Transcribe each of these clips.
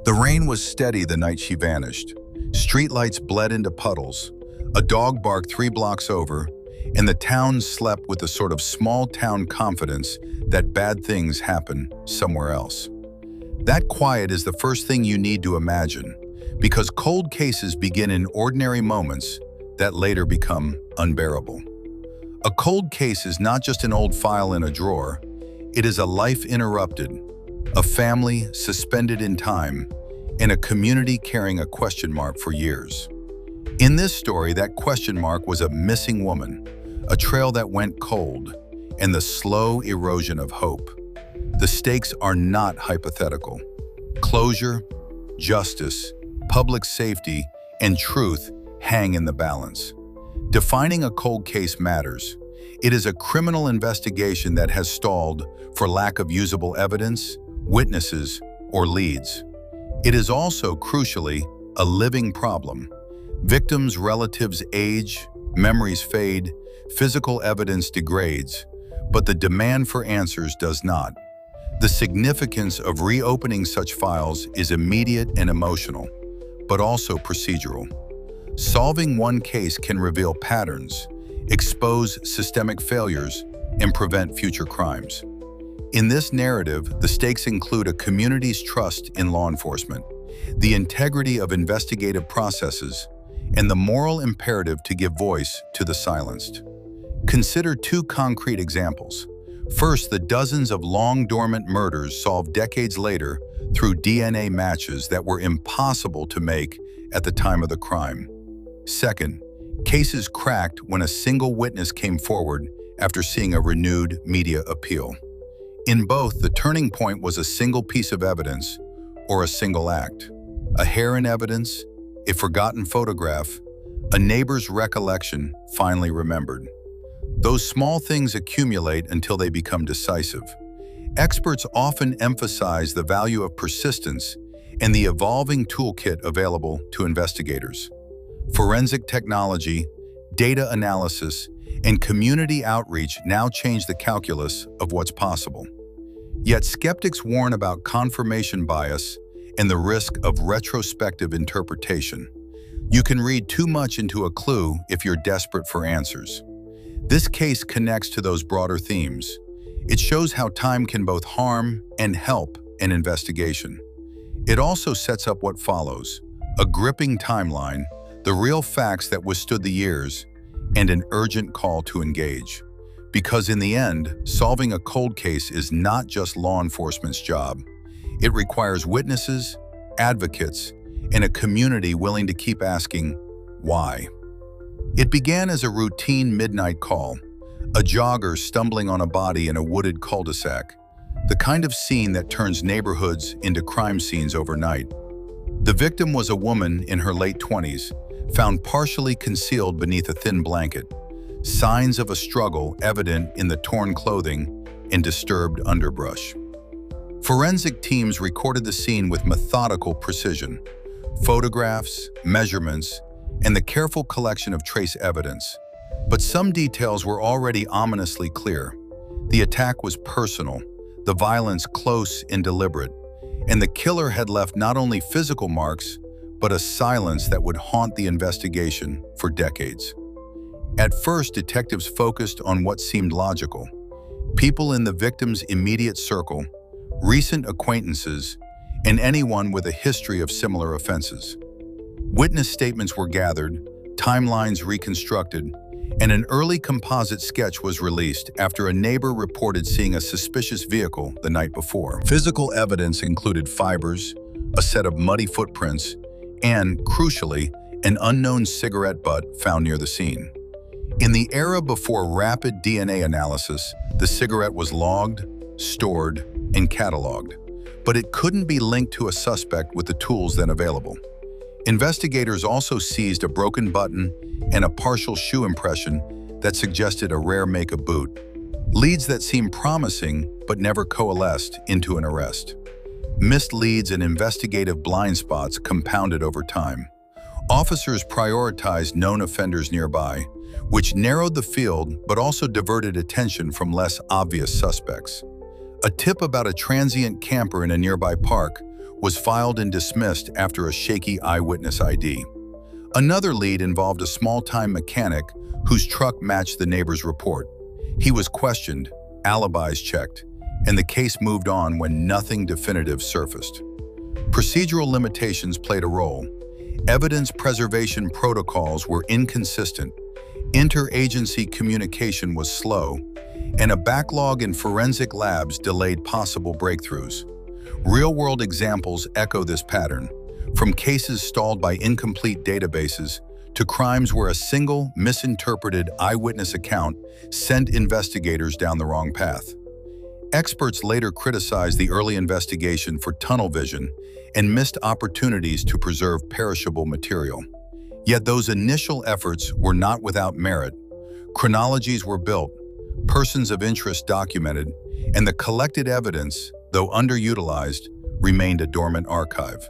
The rain was steady the night she vanished. Streetlights bled into puddles. A dog barked 3 blocks over, and the town slept with a sort of small-town confidence that bad things happen somewhere else. That quiet is the first thing you need to imagine, because cold cases begin in ordinary moments that later become unbearable. A cold case is not just an old file in a drawer. It is a life interrupted, a family suspended in time, and a community carrying a question mark for years. In this story, that question mark was a missing woman, a trail that went cold, and the slow erosion of hope. The stakes are not hypothetical. Closure, justice, public safety, and truth hang in the balance. Defining a cold case matters. It is a criminal investigation that has stalled for lack of usable evidence, witnesses, or leads. It is also, crucially, a living problem. Victims' relatives age, memories fade, physical evidence degrades, but the demand for answers does not. The significance of reopening such files is immediate and emotional, but also procedural. Solving one case can reveal patterns, expose systemic failures, and prevent future crimes. In this narrative, the stakes include a community's trust in law enforcement, the integrity of investigative processes, and the moral imperative to give voice to the silenced. Consider 2 concrete examples. First, the dozens of long-dormant murders solved decades later through DNA matches that were impossible to make at the time of the crime. Second, cases cracked when a single witness came forward after seeing a renewed media appeal. In both, the turning point was a single piece of evidence or a single act. A hair in evidence, a forgotten photograph, a neighbor's recollection finally remembered. Those small things accumulate until they become decisive. Experts often emphasize the value of persistence and the evolving toolkit available to investigators. Forensic technology, data analysis, and community outreach now change the calculus of what's possible. Yet skeptics warn about confirmation bias and the risk of retrospective interpretation. You can read too much into a clue if you're desperate for answers. This case connects to those broader themes. It shows how time can both harm and help an investigation. It also sets up what follows: a gripping timeline, the real facts that withstood the years, and an urgent call to engage. Because in the end, solving a cold case is not just law enforcement's job. It requires witnesses, advocates, and a community willing to keep asking, why? It began as a routine midnight call, a jogger stumbling on a body in a wooded cul-de-sac, the kind of scene that turns neighborhoods into crime scenes overnight. The victim was a woman in her late 20s, found partially concealed beneath a thin blanket, signs of a struggle evident in the torn clothing and disturbed underbrush. Forensic teams recorded the scene with methodical precision. Photographs, measurements, and the careful collection of trace evidence. But some details were already ominously clear. The attack was personal, the violence close and deliberate, and the killer had left not only physical marks, but a silence that would haunt the investigation for decades. At first, detectives focused on what seemed logical. People in the victim's immediate circle, recent acquaintances, and anyone with a history of similar offenses. Witness statements were gathered, timelines reconstructed, and an early composite sketch was released after a neighbor reported seeing a suspicious vehicle the night before. Physical evidence included fibers, a set of muddy footprints, and, crucially, an unknown cigarette butt found near the scene. In the era before rapid DNA analysis, the cigarette was logged, stored, and cataloged, but it couldn't be linked to a suspect with the tools then available. Investigators also seized a broken button and a partial shoe impression that suggested a rare make of boot, leads that seemed promising but never coalesced into an arrest. Missed leads and investigative blind spots compounded over time. Officers prioritized known offenders nearby, which narrowed the field but also diverted attention from less obvious suspects. A tip about a transient camper in a nearby park was filed and dismissed after a shaky eyewitness ID. Another lead involved a small-time mechanic whose truck matched the neighbor's report. He was questioned, alibis checked, and the case moved on when nothing definitive surfaced. Procedural limitations played a role. Evidence preservation protocols were inconsistent, interagency communication was slow, and a backlog in forensic labs delayed possible breakthroughs. Real-world examples echo this pattern, from cases stalled by incomplete databases to crimes where a single, misinterpreted eyewitness account sent investigators down the wrong path. Experts later criticized the early investigation for tunnel vision and missed opportunities to preserve perishable material. Yet those initial efforts were not without merit. Chronologies were built, persons of interest documented, and the collected evidence, though underutilized, remained a dormant archive.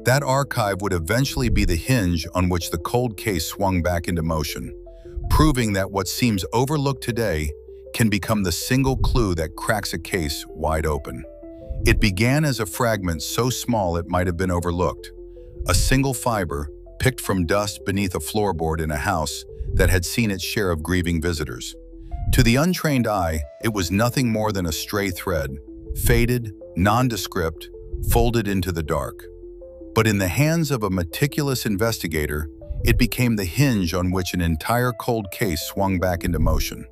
That archive would eventually be the hinge on which the cold case swung back into motion, proving that what seems overlooked today can become the single clue that cracks a case wide open. It began as a fragment so small it might have been overlooked, a single fiber picked from dust beneath a floorboard in a house that had seen its share of grieving visitors. To the untrained eye, it was nothing more than a stray thread, faded, nondescript, folded into the dark. But in the hands of a meticulous investigator, it became the hinge on which an entire cold case swung back into motion.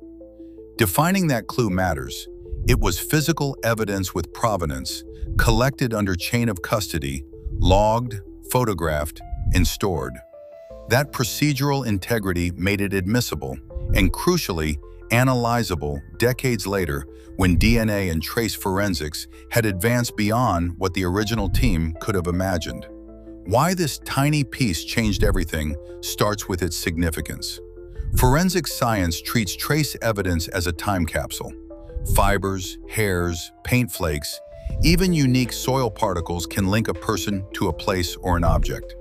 Defining that clue matters. It was physical evidence with provenance, collected under chain of custody, logged, photographed, and stored. That procedural integrity made it admissible and, crucially, analyzable decades later when DNA and trace forensics had advanced beyond what the original team could have imagined. Why this tiny piece changed everything starts with its significance. Forensic science treats trace evidence as a time capsule. Fibers, hairs, paint flakes, even unique soil particles can link a person to a place or an object.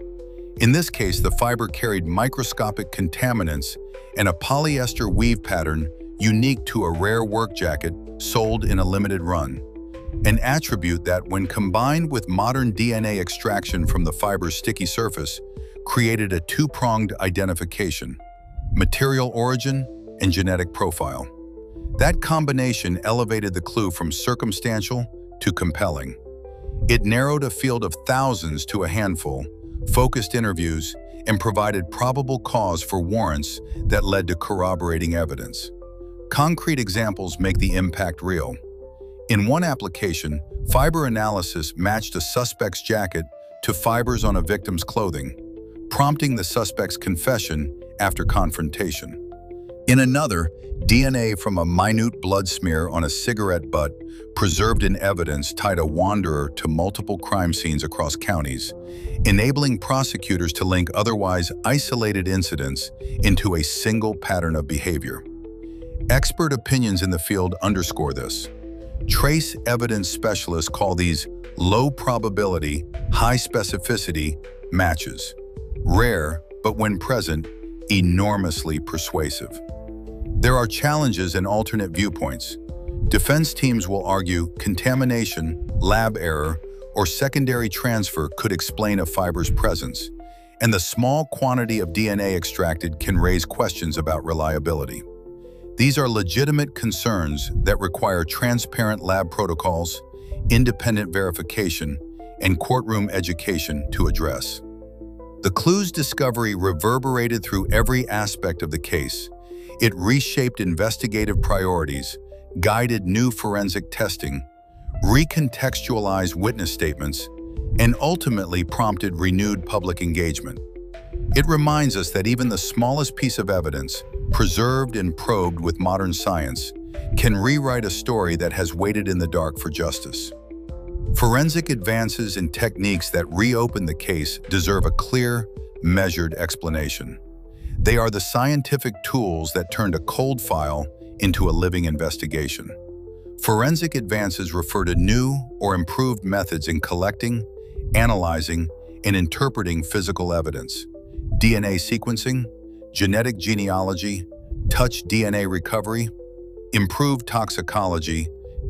In this case, the fiber carried microscopic contaminants and a polyester weave pattern unique to a rare work jacket sold in a limited run. An attribute that, when combined with modern DNA extraction from the fiber's sticky surface, created a two-pronged identification: material origin and genetic profile. That combination elevated the clue from circumstantial to compelling. It narrowed a field of thousands to a handful, focused interviews, and provided probable cause for warrants that led to corroborating evidence. Concrete examples make the impact real. In one application, fiber analysis matched a suspect's jacket to fibers on a victim's clothing, prompting the suspect's confession after confrontation. In another, DNA from a minute blood smear on a cigarette butt preserved in evidence tied a wanderer to multiple crime scenes across counties, enabling prosecutors to link otherwise isolated incidents into a single pattern of behavior. Expert opinions in the field underscore this. Trace evidence specialists call these low probability, high specificity matches. Rare, but when present, enormously persuasive. There are challenges and alternate viewpoints. Defense teams will argue contamination, lab error, or secondary transfer could explain a fiber's presence, and the small quantity of DNA extracted can raise questions about reliability. These are legitimate concerns that require transparent lab protocols, independent verification, and courtroom education to address. The clue's discovery reverberated through every aspect of the case. It reshaped investigative priorities, guided new forensic testing, recontextualized witness statements, and ultimately prompted renewed public engagement. It reminds us that even the smallest piece of evidence, preserved and probed with modern science, can rewrite a story that has waited in the dark for justice. Forensic advances and techniques that reopen the case deserve a clear, measured explanation. They are the scientific tools that turned a cold file into a living investigation. Forensic advances refer to new or improved methods in collecting, analyzing, and interpreting physical evidence. DNA sequencing, genetic genealogy, touch DNA recovery, improved toxicology,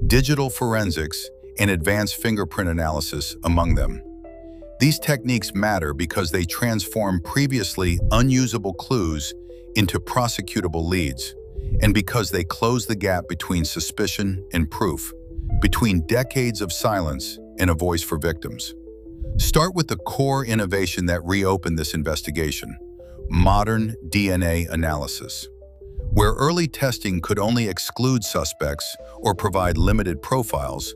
digital forensics, and advanced fingerprint analysis among them. These techniques matter because they transform previously unusable clues into prosecutable leads, and because they close the gap between suspicion and proof, between decades of silence and a voice for victims. Start with the core innovation that reopened this investigation: modern DNA analysis. Where early testing could only exclude suspects or provide limited profiles,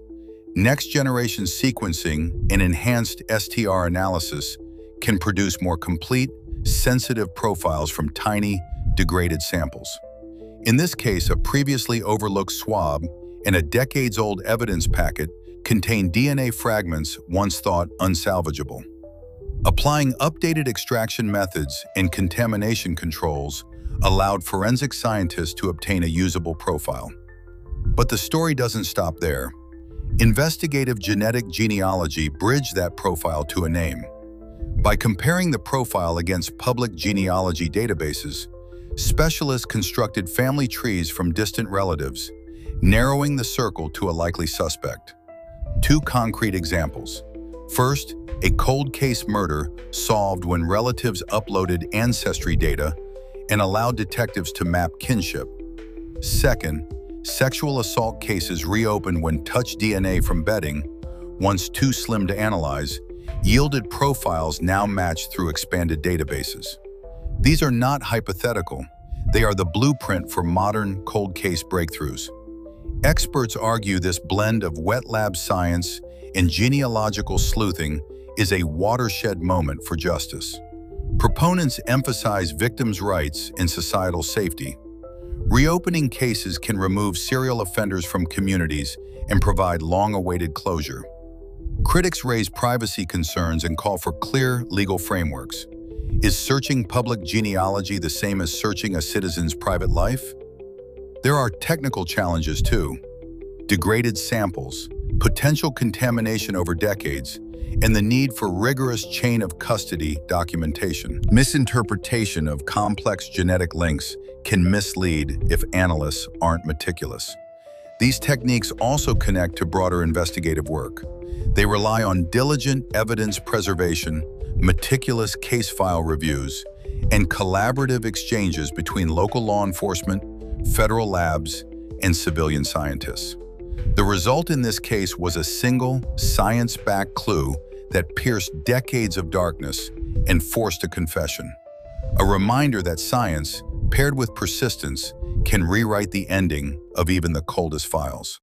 next-generation sequencing and enhanced STR analysis can produce more complete, sensitive profiles from tiny, degraded samples. In this case, a previously overlooked swab and a decades-old evidence packet contain DNA fragments once thought unsalvageable. Applying updated extraction methods and contamination controls allowed forensic scientists to obtain a usable profile. But the story doesn't stop there. Investigative genetic genealogy bridged that profile to a name. By comparing the profile against public genealogy databases, specialists constructed family trees from distant relatives, narrowing the circle to a likely suspect. Two concrete examples. First, a cold case murder solved when relatives uploaded ancestry data and allowed detectives to map kinship. Second, sexual assault cases reopened when touch DNA from bedding, once too slim to analyze, yielded profiles now matched through expanded databases. These are not hypothetical. They are the blueprint for modern cold case breakthroughs. Experts argue this blend of wet lab science and genealogical sleuthing is a watershed moment for justice. Proponents emphasize victims' rights and societal safety. Reopening cases can remove serial offenders from communities and provide long-awaited closure. Critics raise privacy concerns and call for clear legal frameworks. Is searching public genealogy the same as searching a citizen's private life? There are technical challenges too. Degraded samples, potential contamination over decades, and the need for rigorous chain of custody documentation. Misinterpretation of complex genetic links can mislead if analysts aren't meticulous. These techniques also connect to broader investigative work. They rely on diligent evidence preservation, meticulous case file reviews, and collaborative exchanges between local law enforcement, federal labs, and civilian scientists. The result in this case was a single, science-backed clue that pierced decades of darkness and forced a confession. A reminder that science, paired with persistence, can rewrite the ending of even the coldest files.